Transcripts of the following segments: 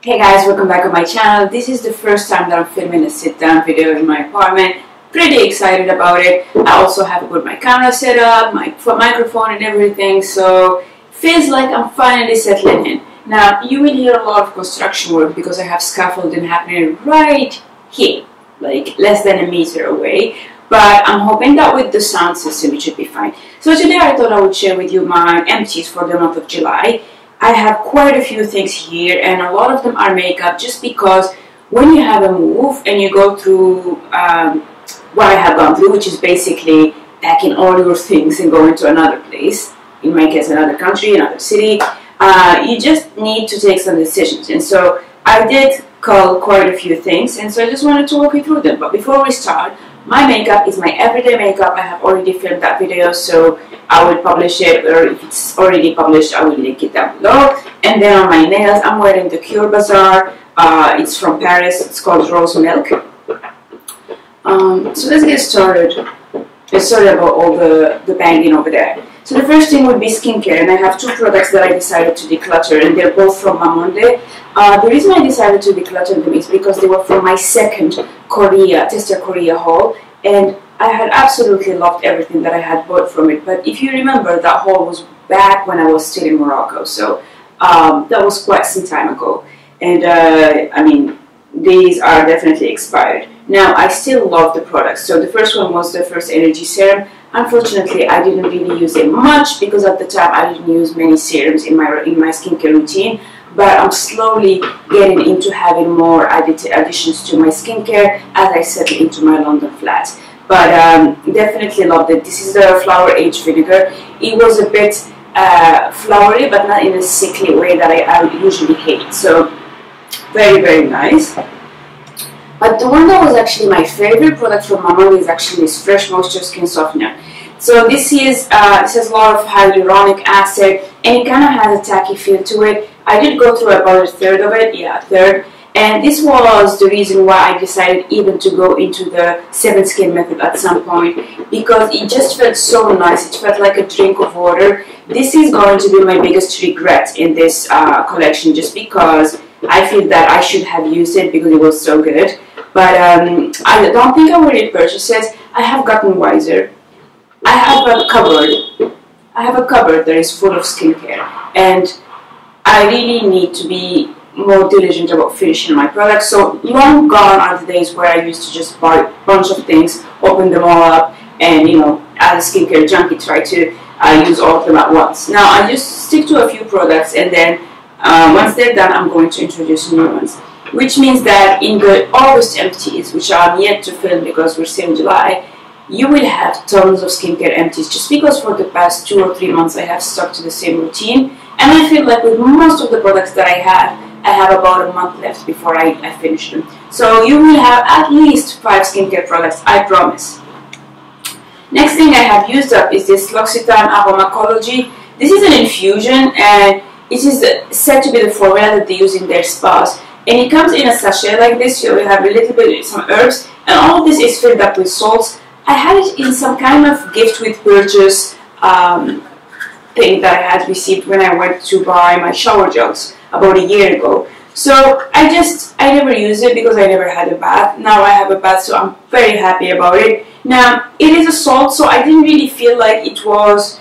Hey guys, welcome back on my channel. This is the first time that I'm filming a sit-down video in my apartment. Pretty excited about it. I also have got my camera set up, my microphone and everything, so feels like I'm finally settling in. Now, you will hear a lot of construction work because I have scaffolding happening right here, like less than a meter away. But I'm hoping that with the sound system it should be fine. So today I thought I would share with you my empties for the month of July. I have quite a few things here and a lot of them are makeup, just because when you have a move and you go through what I have gone through, which is basically packing all your things and going to another place, in my case another country, another city, you just need to take some decisions. And so I did call quite a few things, and so I just wanted to walk you through them. But before we start, my makeup is my everyday makeup. I have already filmed that video, so I will publish it, or if it's already published, I will link it down below. And then on my nails, I'm wearing the Bazar. It's from Paris. It's called Rose Milk. So let's get started. Let's start about all the banging over there. So the first thing would be skincare, and I have two products that I decided to declutter, and they're both from Mamonde. The reason I decided to declutter them is because they were from my second Tester Korea haul, and I had absolutely loved everything that I had bought from it. But if you remember, that haul was back when I was still in Morocco, so that was quite some time ago. And I mean, these are definitely expired. Now, I still love the products. So the first one was the First Energy Serum. Unfortunately, I didn't really use it much because at the time I didn't use many serums in my skincare routine. But I'm slowly getting into having more additions to my skincare as I settle into my London flat. But definitely loved it. This is the Flower Age Vinegar. It was a bit flowery, but not in a sickly way that I would usually hate. So very, very nice. But the one that was actually my favorite product from Mamonde is actually this Fresh Moisture Skin Softener. So this has a lot of hyaluronic acid, and it kind of has a tacky feel to it. I did go through about a third of it, yeah, a third. And this was the reason why I decided even to go into the 7 Skin method at some point, because it just felt so nice. It felt like a drink of water. This is going to be my biggest regret in this collection, just because I feel that I should have used it because it was so good. But I don't think I will repurchase it. I have gotten wiser. I have a cupboard that is full of skincare, and I really need to be more diligent about finishing my products. So long gone are the days where I used to just buy a bunch of things, open them all up, and as a skincare junkie, try to use all of them at once. Now I just stick to a few products, and then once they're done, I'm going to introduce new ones. Which means that in the August empties, which I'm yet to film because we're still in July, you will have tons of skincare empties, just because for the past 2 or 3 months I have stuck to the same routine, and I feel like with most of the products that I have about a month left before I finish them. So you will have at least 5 skincare products, I promise. Next thing I have used up is this L'Occitane Aromacology. This is an infusion, and it is said to be the formula that they use in their spas. And it comes in a sachet like this. You will have a little bit of some herbs, and all of this is filled up with salts. I had it in some kind of gift with purchase thing that I had received when I went to buy my shower gels about a year ago. So I never used it because I never had a bath. Now I have a bath, so I'm very happy about it. Now it is a salt, so I didn't really feel like it was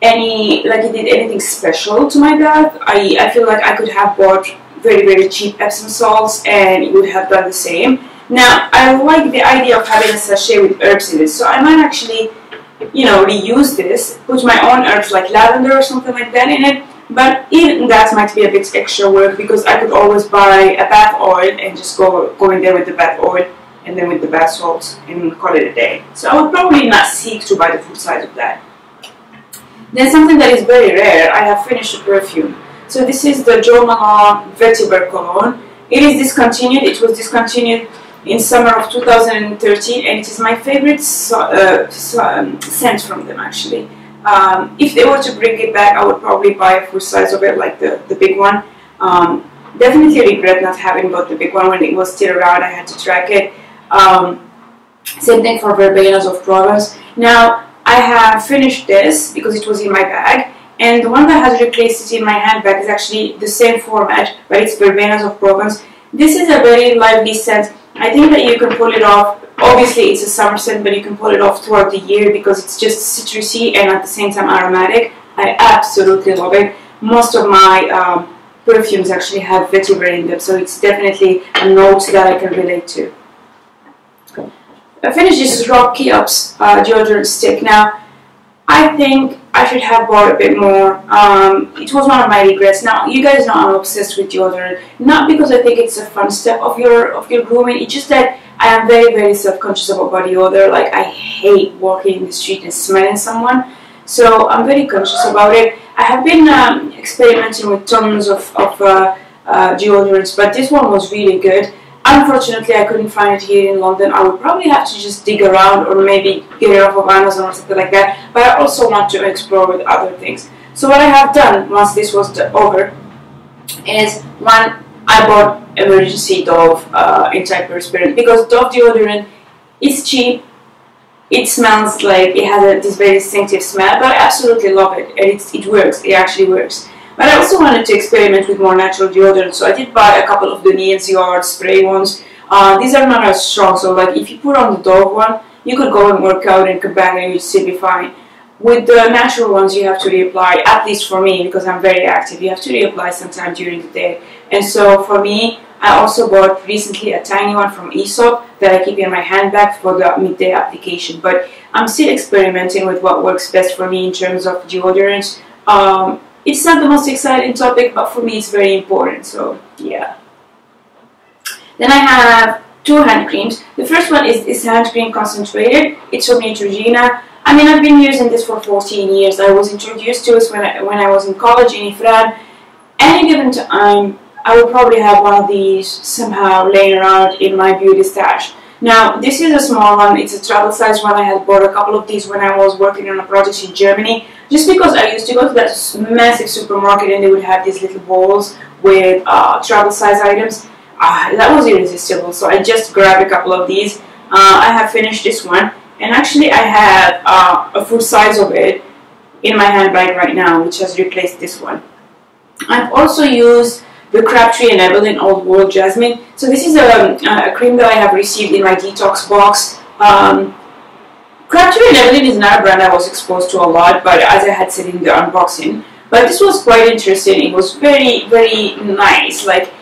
it did anything special to my bath. I feel like I could have bought very, very cheap Epsom salts and it would have done the same. Now I like the idea of having a sachet with herbs in it, so I might actually reuse this, put my own herbs like lavender or something like that in it. But even that might be a bit extra work, because I could always buy a bath oil and just go in there with the bath oil and then with the bath salts and call it a day. So I would probably not seek to buy the full size of that. Then something that is very rare, I have finished a perfume. So this is the Jo Malone Vetiver Cologne. It is discontinued. It was discontinued in summer of 2013, and it is my favorite scent from them, actually. If they were to bring it back, I would probably buy a full size of it, like the big one. Definitely regret not having bought the big one when it was still around. I had to track it. Same thing for Verbenas of Provence. Now I have finished this because it was in my bag, And the one that has replaced it in my handbag is actually the same format, but it's Verbenas of Provence. This is a very lively scent. I think that you can pull it off. Obviously, it's a summer scent, but you can pull it off throughout the year because it's just citrusy and at the same time aromatic. I absolutely love it. Most of my perfumes actually have vetiver in them, so it's definitely a note that I can relate to. I finished this Rock Cheops deodorant stick. Now, I think I should have bought a bit more. It was one of my regrets. Now, you guys know I'm obsessed with deodorant. Not because I think it's a fun step of your grooming. It's just that I am very, very self-conscious about body odor. Like, I hate walking in the street and smelling someone. So I'm very conscious about it. I have been experimenting with tons of deodorants, but this one was really good. Unfortunately, I couldn't find it here in London. I would probably have to just dig around or maybe get it off of Amazon or something like that. But I also want to explore with other things. So what I have done once this was over is, one, I bought emergency Dove antiperspirant because Dove deodorant is cheap. It smells like it has this very distinctive smell, but I absolutely love it, and it works. It actually works. But I also wanted to experiment with more natural deodorant, so I did buy a couple of the Niels Yard spray ones. These are not as strong, so like if you put on the Dove one, you could go and work out and come back and you'd still be fine. With the natural ones, you have to reapply, at least for me, because I'm very active, you have to reapply sometime during the day. And so for me, I also bought recently a tiny one from Aesop that I keep in my handbag for the midday application. But I'm still experimenting with what works best for me in terms of deodorants. It's not the most exciting topic, but for me it's very important, so yeah. Then I have two hand creams. The first one is this hand cream concentrated. It's from Neutrogena. I mean, I've been using this for 14 years. I was introduced to it when I was in college in Ifran. Any given time, I will probably have one of these somehow laying around in my beauty stash. Now, this is a small one. It's a travel size one. I had bought a couple of these when I was working on a project in Germany. Just because I used to go to that massive supermarket and they would have these little bowls with travel size items. That was irresistible. So I just grabbed a couple of these. I have finished this one. And actually I have a full size of it in my handbag right now, which has replaced this one. I've also used the Crabtree and Evelyn Old World Jasmine. So this is a cream that I have received in my detox box. Crabtree and Evelyn is not a brand I was exposed to a lot, but as I had said in the unboxing. But this was quite interesting. It was very, very nice, like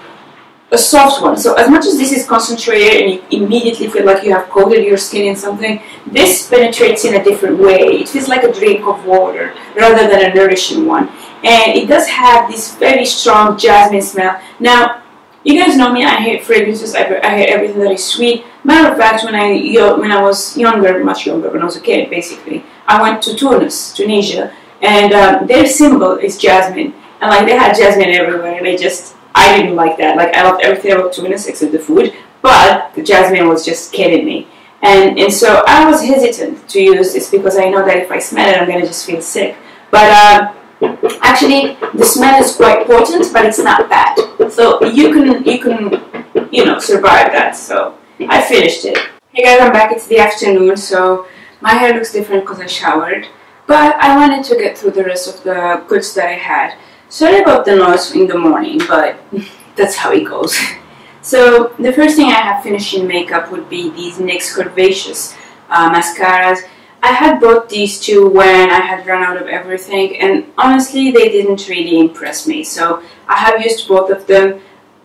a soft one. So as much as this is concentrated and you immediately feel like you have coated your skin in something, this penetrates in a different way. It feels like a drink of water rather than a nourishing one. And it does have this very strong jasmine smell. Now, you guys know me, I hate fragrances, I hate everything that is sweet. Matter of fact, when I was younger, much younger, when I was a kid basically, I went to Tunisia, and their symbol is jasmine. And like they had jasmine everywhere, and I didn't like that. Like I loved everything about Tunis except the food, but the jasmine was just killing me. And so I was hesitant to use this because I know that if I smell it, I'm gonna just feel sick. But actually, the smell is quite potent, but it's not bad. So you can survive that. So I finished it. Hey guys, I'm back. It's the afternoon, so my hair looks different because I showered. But I wanted to get through the rest of the goods that I had. Sorry about the noise in the morning, but that's how it goes. So the first thing I have finished in makeup would be these NYX Curvaceous mascaras. I had bought these two when I had run out of everything, and honestly they didn't really impress me. So I have used both of them.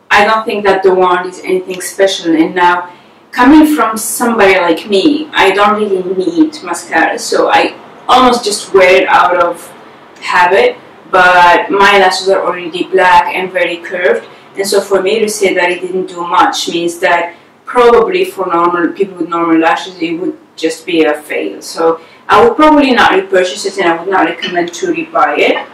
I don't think that the wand is anything special, and now coming from somebody like me, I don't really need mascara, so I almost just wear it out of habit. But my lashes are already black and very curved, and so for me to say that it didn't do much means that probably for normal people with normal lashes it would just be a fail. So I would probably not repurchase it, and I would not recommend to rebuy it.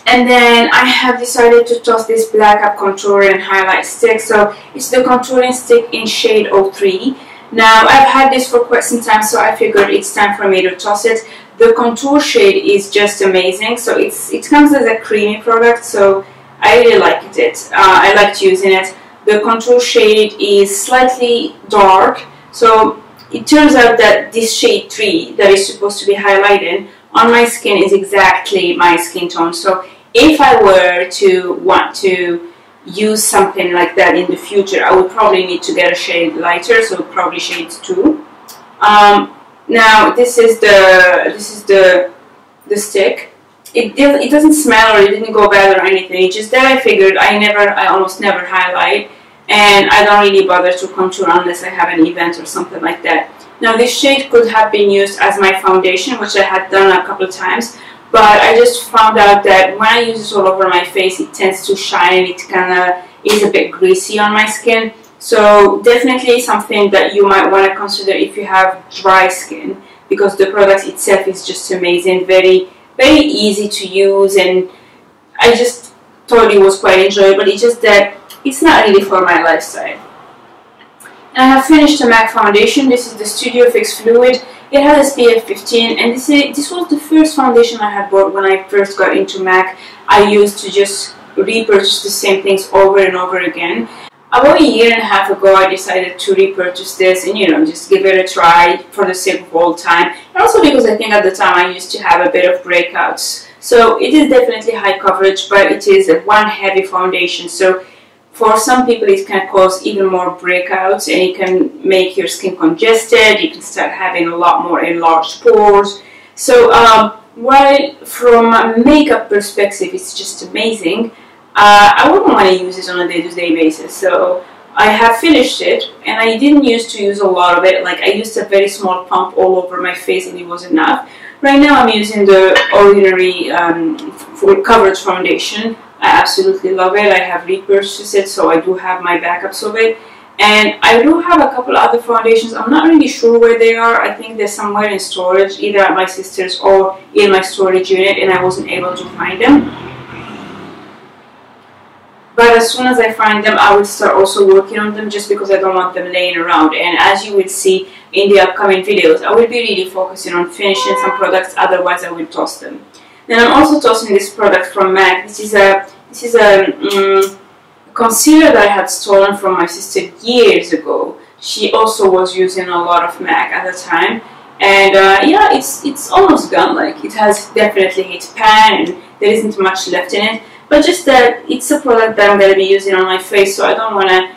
And then I have decided to toss this black up contour and highlight stick. So it's the contouring stick in shade 03. Now I've had this for quite some time, so I figured it's time for me to toss it. The contour shade is just amazing. So it comes as a creamy product, so I really liked it. I liked using it. The contour shade is slightly dark, so it turns out that this shade 3 that is supposed to be highlighting on my skin is exactly my skin tone. So if I were to want to use something like that in the future, I would probably need to get a shade lighter, so probably shade 2. Now this is the stick. It doesn't smell or it didn't go bad or anything. It's just that I figured I almost never highlight, and I don't really bother to contour unless I have an event or something like that. Now this shade could have been used as my foundation, which I had done a couple of times, but I just found out that when I use it all over my face, it tends to shine. It kind of is a bit greasy on my skin. So definitely something that you might want to consider if you have dry skin, because the product itself is just amazing, very easy to use, and I just thought it was quite enjoyable. It's just that it's not really for my lifestyle. And I have finished the MAC foundation. This is the Studio Fix Fluid. It has SPF 15, and this was the first foundation I had bought when I first got into MAC. I used to just repurchase the same things over and over again. About a year and a half ago, I decided to repurchase this and, you know, just give it a try for the sake of old time. And also because I think at the time I used to have a bit of breakouts. So it is definitely high coverage, but it is one heavy foundation. So for some people it can cause even more breakouts, and it can make your skin congested. You can start having a lot more enlarged pores. So while from a makeup perspective it's just amazing, I wouldn't want to use it on a day-to-day basis. So I have finished it, and I didn't used to use a lot of it. Like, I used a very small pump all over my face and it was enough. Right now I'm using the Ordinary full coverage foundation. I absolutely love it. I have repurchased it, so I do have my backups of it. And I do have a couple other foundations. I'm not really sure where they are. I think they're somewhere in storage, either at my sister's or in my storage unit, and I wasn't able to find them. But as soon as I find them, I will start also working on them, just because I don't want them laying around. And as you will see in the upcoming videos, I will be really focusing on finishing some products, otherwise I will toss them. Then I'm also tossing this product from MAC. This is a concealer that I had stolen from my sister years ago. She also was using a lot of MAC at the time. And yeah, it's almost gone. Like, it has definitely hit pan and there isn't much left in it. But just that it's a product that I'm going to be using on my face, so I don't want to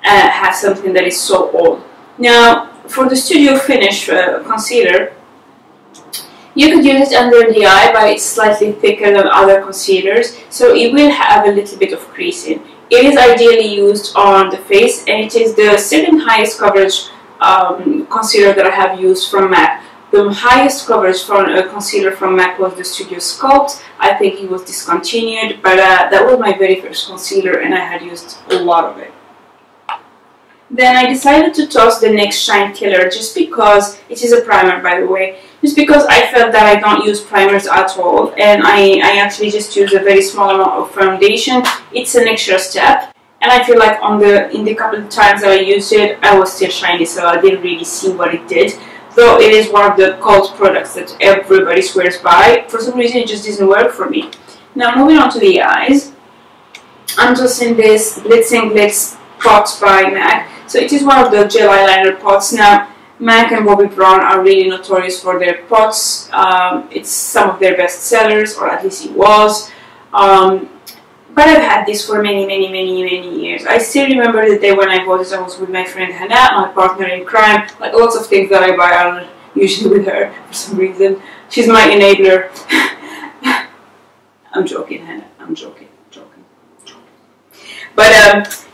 have something that is so old. Now, for the Studio Finish concealer, you could use it under the eye, but it's slightly thicker than other concealers, so it will have a little bit of creasing. It is ideally used on the face, and it is the second highest coverage concealer that I have used from MAC. The highest coverage from a concealer from MAC was the Studio Sculpt. I think it was discontinued, but that was my very first concealer and I had used a lot of it. Then I decided to toss the NYX Shine Killer, just because it is a primer, by the way, just because I felt that I don't use primers at all, and I actually just use a very small amount of foundation. It's an extra step, and I feel like in the couple of times that I used it, I was still shiny, so I didn't really see what it did. Though it is one of the cult products that everybody swears by, for some reason it just didn't work for me. Now moving on to the eyes, I'm tossing this Blitzing Blitz pot by MAC. So it is one of the gel eyeliner pots. Now MAC and Bobbi Brown are really notorious for their pots. It's some of their best sellers, or at least it was. But I've had this for many years. I still remember the day when I bought it. I was with my friend Hannah, my partner in crime. Like, lots of things that I buy are usually with her for some reason. She's my enabler. I'm joking, Hannah. I'm joking. But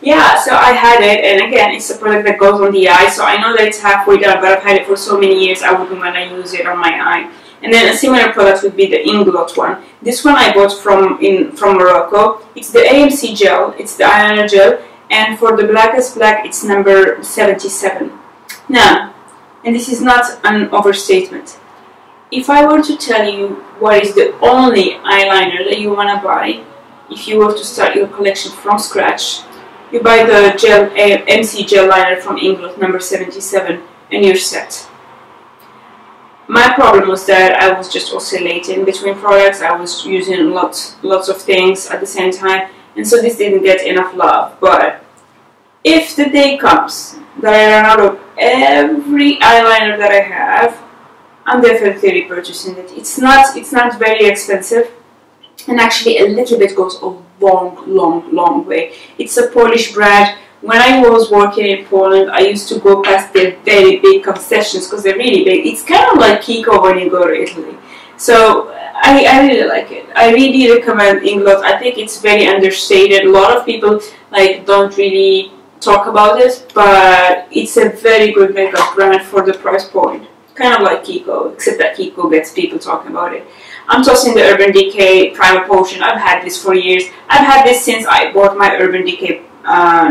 yeah, so I had it, and again, it's a product that goes on the eye. So I know that it's halfway done, but I've had it for so many years, I wouldn't want to use it on my eye. And then a similar product would be the Inglot one. This one I bought from Morocco. It's the AMC gel, it's the eyeliner gel, and for the blackest black, it's number 77. Now, and this is not an overstatement, if I were to tell you what is the only eyeliner that you want to buy, if you were to start your collection from scratch, you buy the gel MC gel liner from Inglot, number 77, and you're set. My problem was that I was just oscillating between products. I was using lots of things at the same time, and so this didn't get enough love. But if the day comes that I run out of every eyeliner that I have, I'm definitely repurchasing it. It's not very expensive, and actually a little bit goes a long way. It's a Polish brand. When I was working in Poland, I used to go past their very big concessions because they're really big. It's kind of like Kiko when you go to Italy. So I really like it. I really recommend Inglot. I think it's very understated. A lot of people like don't really talk about it, but it's a very good makeup brand for the price point. Kind of like Kiko, except that Kiko gets people talking about it. I'm tossing the Urban Decay Primer Potion. I've had this for years. I've had this since I bought my Urban Decay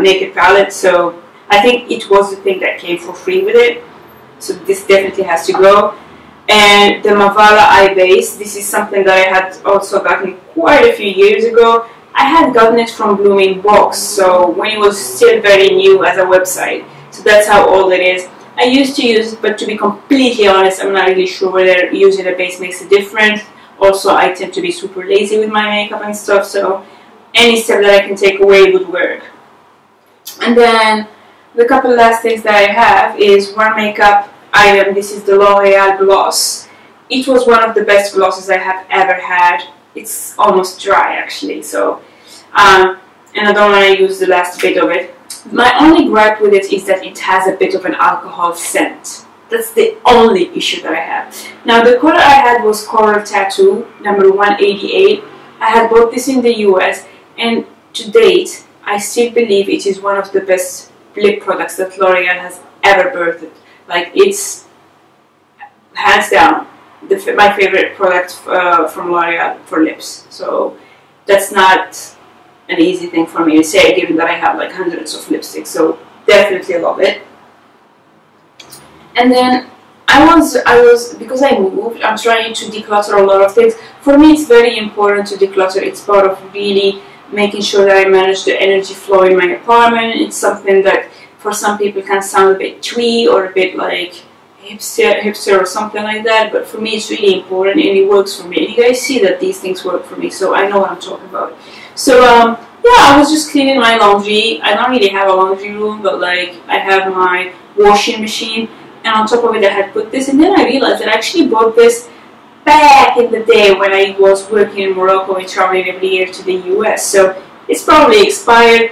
Naked palette, so I think it was the thing that came for free with it. So this definitely has to go. And the Mavala Eye Base, this is something that I had also gotten quite a few years ago. I had gotten it from Blooming Box, so when it was still very new as a website. So that's how old it is. I used to use it, but to be completely honest, I'm not really sure whether using a base makes a difference. Also, I tend to be super lazy with my makeup and stuff, so any step that I can take away would work. And then the couple last things that I have is one makeup item. This is the L'Oreal gloss. It was one of the best glosses I have ever had. It's almost dry actually, so and I don't want to use the last bit of it. My only gripe with it is that it has a bit of an alcohol scent. That's the only issue that I have. Now the color I had was Coral Tattoo number 188. I had bought this in the US, and to date I still believe it is one of the best lip products that L'Oreal has ever birthed. Like, it's hands down my favorite product from L'Oreal for lips. So that's not an easy thing for me to say, given that I have like hundreds of lipsticks. So definitely love it. And then I was because I moved, I'm trying to declutter a lot of things. For me, it's very important to declutter. It's part of really making sure that I manage the energy flow in my apartment. It's something that for some people can sound a bit twee or a bit like hipster or something like that, but for me it's really important and it works for me. You guys see that these things work for me, so I know what I'm talking about. So yeah, I was just cleaning my laundry. I don't really have a laundry room, but like I have my washing machine, and on top of it I had put this, and then I realized that I actually bought this back in the day when I was working in Morocco and traveling every year to the US, so it's probably expired.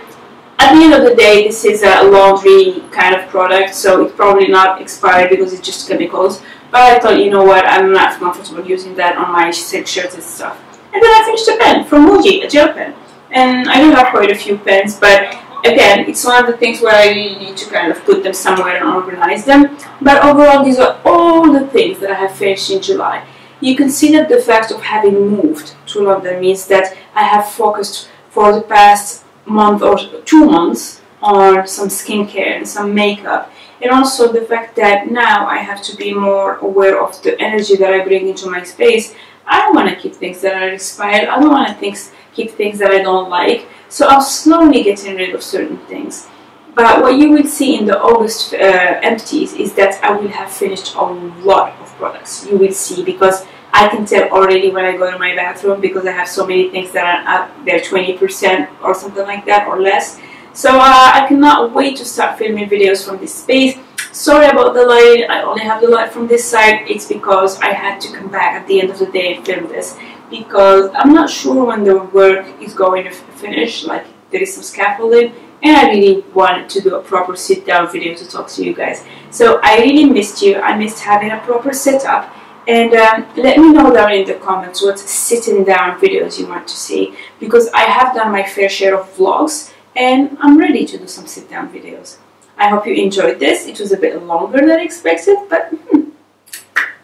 At the end of the day, this is a laundry kind of product, so it's probably not expired because it's just chemicals. But I thought, you know what, I'm not comfortable using that on my silk shirts and stuff. And then I finished a pen from Muji, a gel pen. And I do have quite a few pens, but again, it's one of the things where I really need to kind of put them somewhere and organize them. But overall, these are all the things that I have finished in July. You can see that the fact of having moved to London means that I have focused for the past month or 2 months on some skincare and some makeup, and also the fact that now I have to be more aware of the energy that I bring into my space. I don't want to keep things that are expired. I don't want to keep things that I don't like, so I'm slowly getting rid of certain things. But what you will see in the August empties is that I will have finished a lot of products. You will see, because I can tell already when I go to my bathroom, because I have so many things that are up there 20% or something like that or less. So I cannot wait to start filming videos from this space. Sorry about the light, I only have the light from this side. It's because I had to come back at the end of the day and film this, because I'm not sure when the work is going to finish. Like, there is some scaffolding, and I really wanted to do a proper sit down video to talk to you guys. So I really missed you. I missed having a proper setup. And let me know down in the comments what sitting down videos you want to see, because I have done my fair share of vlogs and I'm ready to do some sit down videos. I hope you enjoyed this. It was a bit longer than expected, but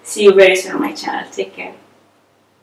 see you very soon on my channel. Take care.